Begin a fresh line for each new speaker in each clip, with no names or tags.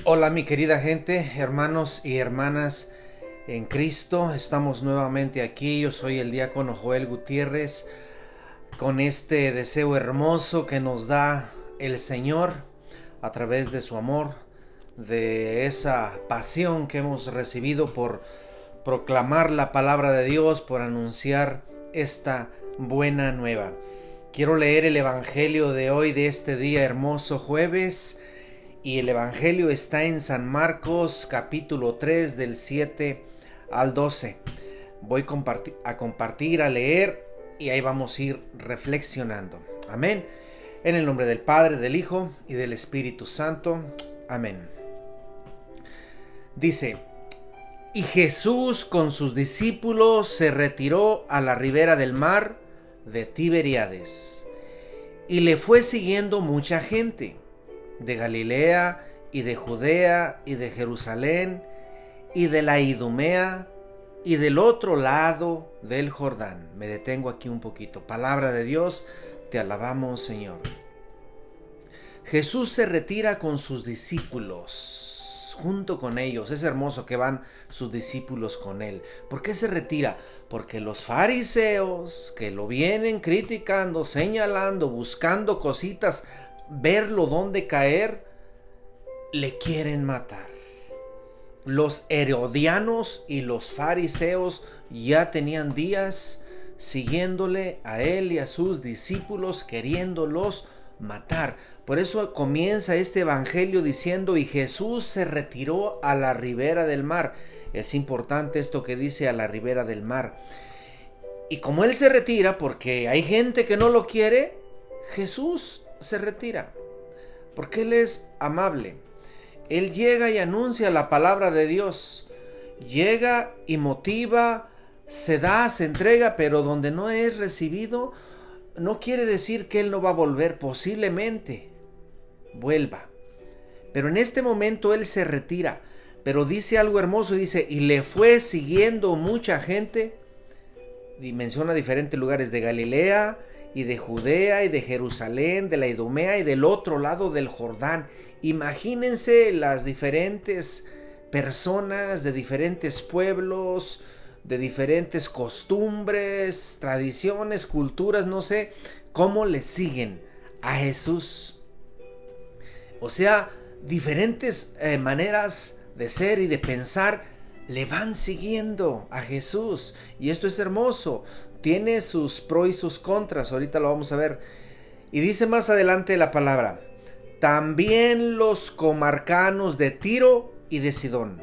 Hola mi querida gente, hermanos y hermanas en Cristo, estamos nuevamente aquí. Yo soy el diácono Joel Gutiérrez con este deseo hermoso que nos da el Señor a través de su amor, de esa pasión que hemos recibido por proclamar la palabra de Dios, por anunciar esta buena nueva. Quiero leer el Evangelio de hoy, de este día hermoso jueves. Y el Evangelio está en San Marcos capítulo 3 del 7 al 12. Voy a compartir, a leer y ahí vamos a ir reflexionando. Amén. En el nombre del Padre, del Hijo y del Espíritu Santo. Amén. Dice: y Jesús con sus discípulos se retiró a la ribera del mar de Tiberíades. Y le fue siguiendo mucha gente de Galilea y de Judea y de Jerusalén y de la Idumea y del otro lado del Jordán. Me detengo aquí un poquito. Palabra de Dios, te alabamos, Señor. Jesús se retira con sus discípulos, junto con ellos. Es hermoso que van sus discípulos con él. ¿Por qué se retira? Porque los fariseos que lo vienen criticando, señalando, buscando cositas, verlo dónde caer, le quieren matar. Los herodianos y los fariseos ya tenían días siguiéndole a él y a sus discípulos, queriéndolos matar. Por eso comienza este evangelio diciendo: y Jesús se retiró a la ribera del mar. Es importante esto que dice, a la ribera del mar. Y como él se retira porque hay gente que no lo quiere, Jesús se retira porque él es amable. Él llega y anuncia la palabra de Dios, llega y motiva, se da, se entrega, pero donde no es recibido no quiere decir que él no va a volver. Posiblemente vuelva, pero en este momento él se retira. Pero dice algo hermoso, dice: y le fue siguiendo mucha gente, y menciona diferentes lugares de Galilea y de Judea y de Jerusalén, de la Idumea y del otro lado del Jordán. Imagínense las diferentes personas de diferentes pueblos, de diferentes costumbres, tradiciones, culturas, no sé, cómo le siguen a Jesús. O sea, diferentes maneras de ser y de pensar le van siguiendo a Jesús. Y esto es hermoso. Tiene sus pros y sus contras. Ahorita lo vamos a ver. Y dice más adelante la palabra: también los comarcanos de Tiro y de Sidón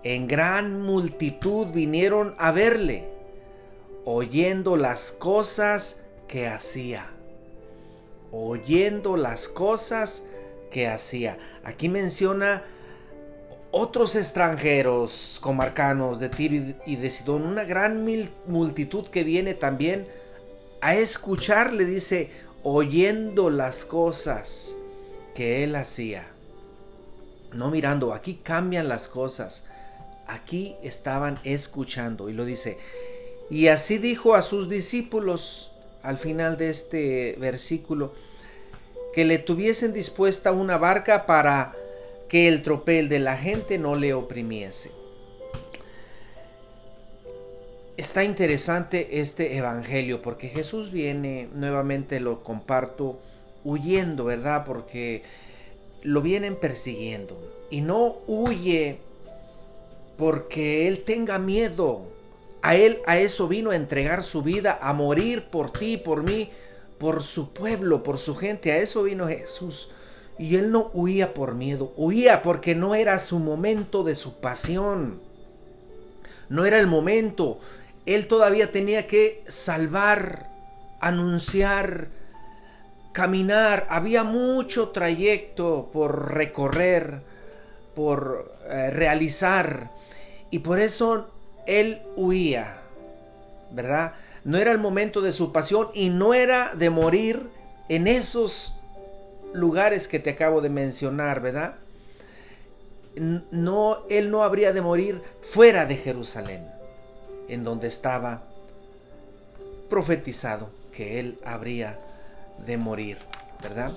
en gran multitud vinieron a verle, oyendo las cosas que hacía. Oyendo las cosas que hacía. Aquí menciona otros extranjeros comarcanos de Tiro y de Sidón, una gran multitud que viene también a escucharle, dice, oyendo las cosas que él hacía. No mirando, aquí cambian las cosas. Aquí estaban escuchando, y lo dice: y así dijo a sus discípulos, al final de este versículo, que le tuviesen dispuesta una barca para que el tropel de la gente no le oprimiese. Está interesante este evangelio porque Jesús viene, nuevamente lo comparto, huyendo, ¿verdad? Porque lo vienen persiguiendo. Y no huye porque él tenga miedo. Él a eso vino, a entregar su vida, a morir por ti, por mí, por su pueblo, por su gente. A eso vino Jesús. Y él no huía por miedo, huía porque no era su momento de su pasión. No era el momento. Él todavía tenía que salvar, anunciar, caminar. Había mucho trayecto por recorrer, por realizar. Y por eso él huía, ¿verdad? No era el momento de su pasión y no era de morir en esos lugares que te acabo de mencionar, ¿verdad? No, él no habría de morir fuera de Jerusalén, en donde estaba profetizado que él habría de morir, ¿verdad?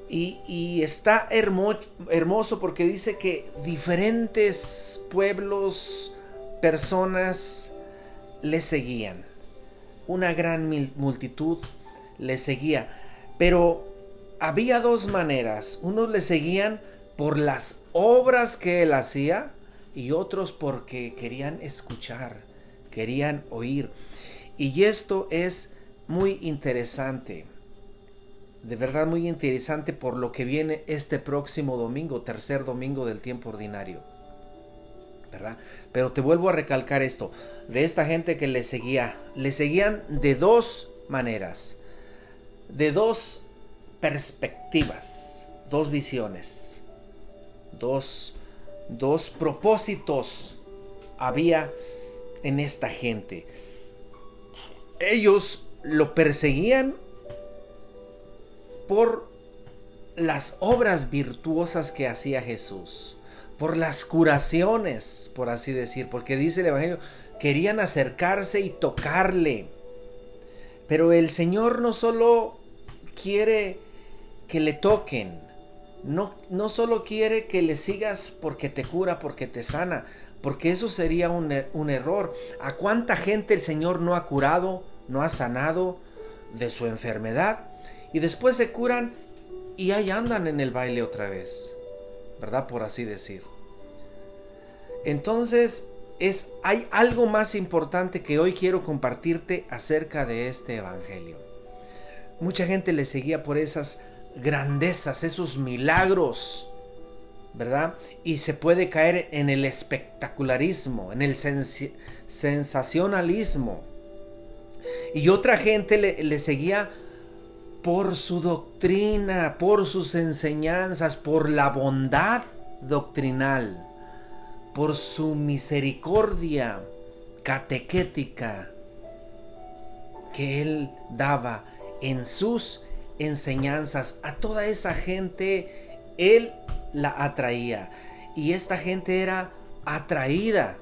Y está hermoso porque dice que diferentes pueblos, personas le seguían. Una gran multitud le seguía. Pero había dos maneras. Unos le seguían por las obras que él hacía y otros porque querían escuchar, querían oír. Y esto es muy interesante. De verdad muy interesante por lo que viene este próximo domingo, tercer domingo del tiempo ordinario, ¿verdad? Pero te vuelvo a recalcar esto, de esta gente que le seguían de dos maneras, de dos perspectivas, dos visiones, dos propósitos había en esta gente. Ellos lo perseguían por las obras virtuosas que hacía Jesús, por las curaciones, por así decir, porque dice el Evangelio, querían acercarse y tocarle. Pero el Señor no solo quiere que le toquen, no solo quiere que le sigas porque te cura, porque te sana, porque eso sería un error. ¿A cuánta gente el Señor no ha curado, no ha sanado de su enfermedad? Y después se curan y ahí andan en el baile otra vez, ¿verdad? Por así decir. Entonces, hay algo más importante que hoy quiero compartirte acerca de este evangelio. Mucha gente le seguía por esas grandezas, esos milagros, ¿verdad? Y se puede caer en el espectacularismo, en el sensacionalismo. Y otra gente le seguía por su doctrina, por sus enseñanzas, por la bondad doctrinal, por su misericordia catequética que él daba en sus enseñanzas. A toda esa gente él la atraía, y esta gente era atraída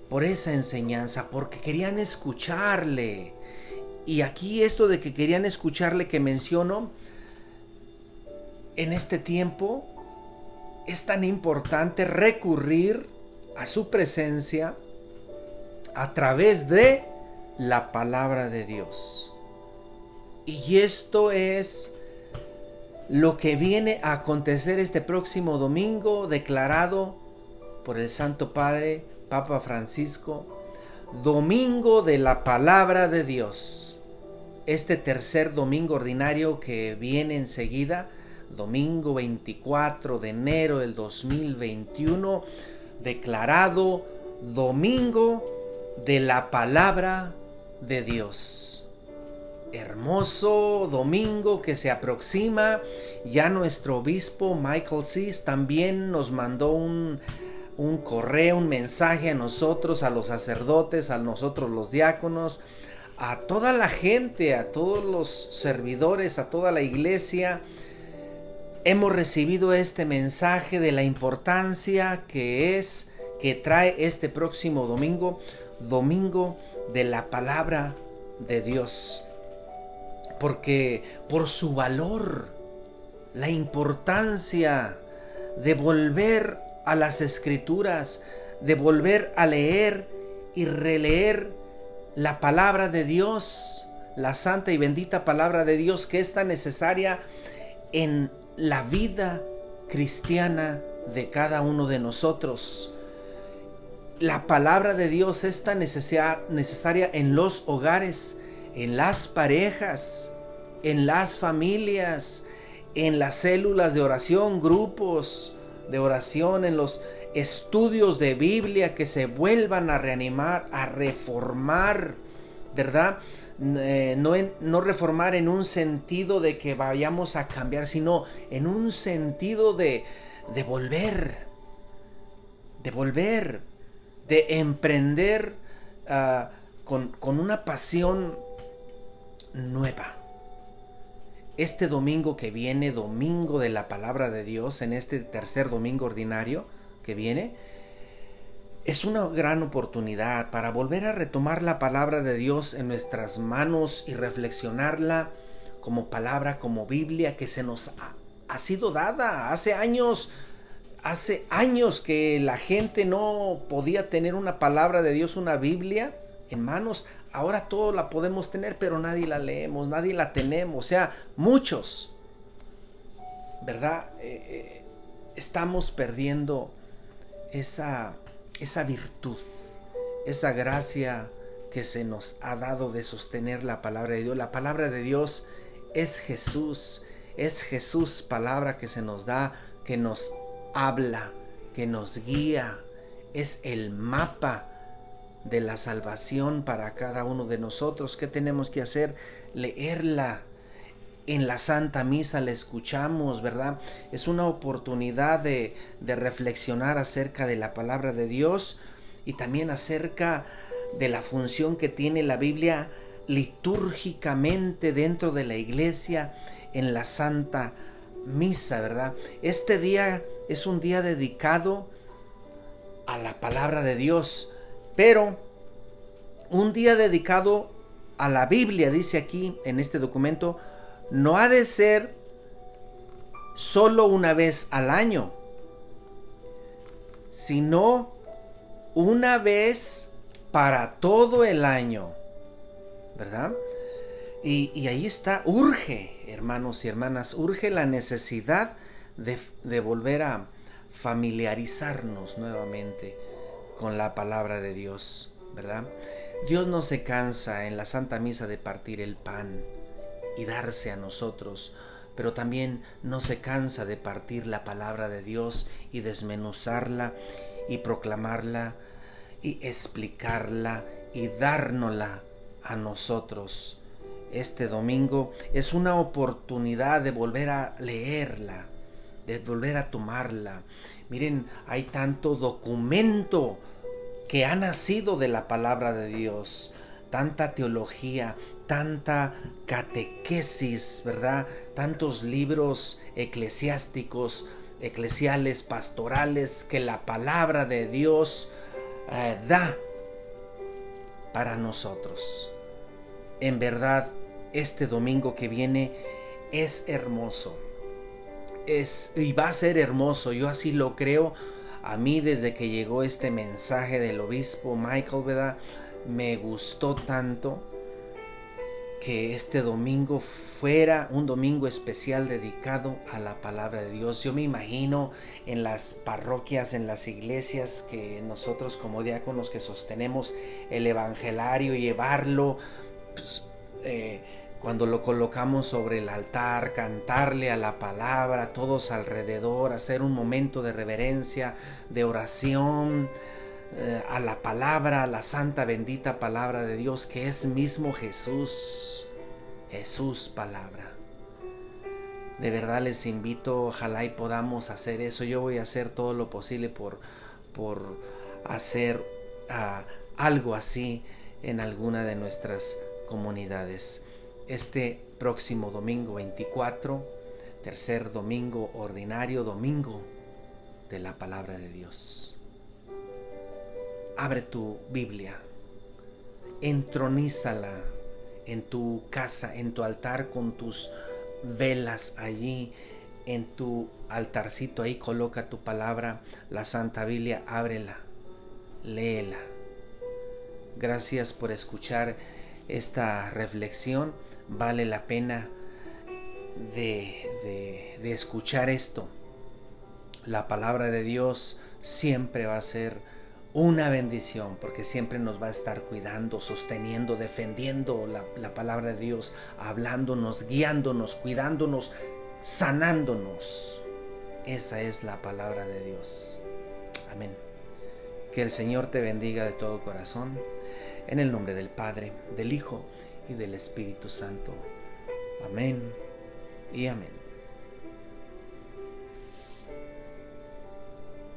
por esa enseñanza porque querían escucharle. Y aquí esto de que querían escucharle que menciono, en este tiempo es tan importante recurrir a su presencia a través de la palabra de Dios. Y esto es lo que viene a acontecer este próximo domingo, declarado por el Santo Padre, Papa Francisco, Domingo de la Palabra de Dios. Este tercer domingo ordinario que viene enseguida, domingo 24 de enero del 2021, declarado Domingo de la Palabra de Dios. Hermoso domingo que se aproxima. Ya nuestro obispo Michael Cis también nos mandó un correo, un mensaje a nosotros, a los sacerdotes, a nosotros los diáconos, a toda la gente, a todos los servidores, a toda la iglesia. Hemos recibido este mensaje de la importancia que trae este próximo domingo, Domingo de la Palabra de Dios. Porque por su valor, la importancia de volver a las Escrituras, de volver a leer y releer la palabra de Dios, la santa y bendita palabra de Dios, que es tan necesaria en la vida cristiana de cada uno de nosotros. La palabra de Dios es tan necesaria en los hogares, en las parejas, en las familias, en las células de oración, grupos de oración, en los estudios de Biblia, que se vuelvan a reanimar, a reformar, ¿verdad? No reformar en un sentido de que vayamos a cambiar, sino en un sentido de volver, de emprender con una pasión nueva. Este domingo que viene, Domingo de la Palabra de Dios, en este tercer domingo ordinario que viene, es una gran oportunidad para volver a retomar la palabra de Dios en nuestras manos y reflexionarla como palabra, como Biblia que se nos ha sido dada. Hace años que la gente no podía tener una palabra de Dios, una Biblia en manos. Ahora todo la podemos tener, pero nadie la leemos, nadie la tenemos. O sea, muchos, ¿verdad? Estamos perdiendo esa virtud, esa gracia que se nos ha dado de sostener la palabra de Dios. La palabra de Dios es Jesús, palabra que se nos da, que nos habla, que nos guía, es el mapa de la salvación para cada uno de nosotros. ¿Qué tenemos que hacer? Leerla. En la Santa Misa la escuchamos, ¿verdad? Es una oportunidad de reflexionar acerca de la palabra de Dios y también acerca de la función que tiene la Biblia litúrgicamente dentro de la iglesia en la Santa Misa, ¿verdad? Este día es un día dedicado a la palabra de Dios, pero un día dedicado a la Biblia, dice aquí en este documento, no ha de ser solo una vez al año, sino una vez para todo el año, ¿verdad? Y ahí está, urge, hermanos y hermanas, urge la necesidad de volver a familiarizarnos nuevamente con la palabra de Dios, ¿verdad? Dios no se cansa en la Santa Misa de partir el pan y darse a nosotros, pero también no se cansa de partir la palabra de Dios y desmenuzarla y proclamarla y explicarla y dárnosla a nosotros. Este domingo es una oportunidad de volver a leerla, de volver a tomarla. Miren, hay tanto documento que ha nacido de la palabra de Dios, tanta teología, tanta catequesis, ¿verdad? Tantos libros eclesiásticos, eclesiales, pastorales que la palabra de Dios da para nosotros. En verdad, este domingo que viene es hermoso. Y va a ser hermoso, yo así lo creo. A mí, desde que llegó este mensaje del obispo Michael, ¿verdad?, me gustó tanto que este domingo fuera un domingo especial dedicado a la palabra de Dios. Yo me imagino en las parroquias, en las iglesias, que nosotros como diáconos que sostenemos el evangelario, llevarlo, pues, cuando lo colocamos sobre el altar, cantarle a la palabra, todos alrededor, hacer un momento de reverencia, de oración a la palabra, a la santa bendita palabra de Dios, que es mismo Jesús palabra. De verdad les invito, ojalá y podamos hacer eso. Yo voy a hacer todo lo posible por hacer algo así en alguna de nuestras comunidades. Este próximo domingo 24, tercer domingo ordinario, domingo de la palabra de Dios. Abre tu Biblia, entronízala en tu casa, en tu altar, con tus velas allí, en tu altarcito, ahí coloca tu palabra, la Santa Biblia, ábrela, léela. Gracias por escuchar esta reflexión. Vale la pena de escuchar esto. La palabra de Dios siempre va a ser una bendición, porque siempre nos va a estar cuidando, sosteniendo, defendiendo la palabra de Dios, hablándonos, guiándonos, cuidándonos, sanándonos. Esa es la palabra de Dios. Amén. Que el Señor te bendiga de todo corazón, en el nombre del Padre, del Hijo y del Espíritu Santo. Amén y amén.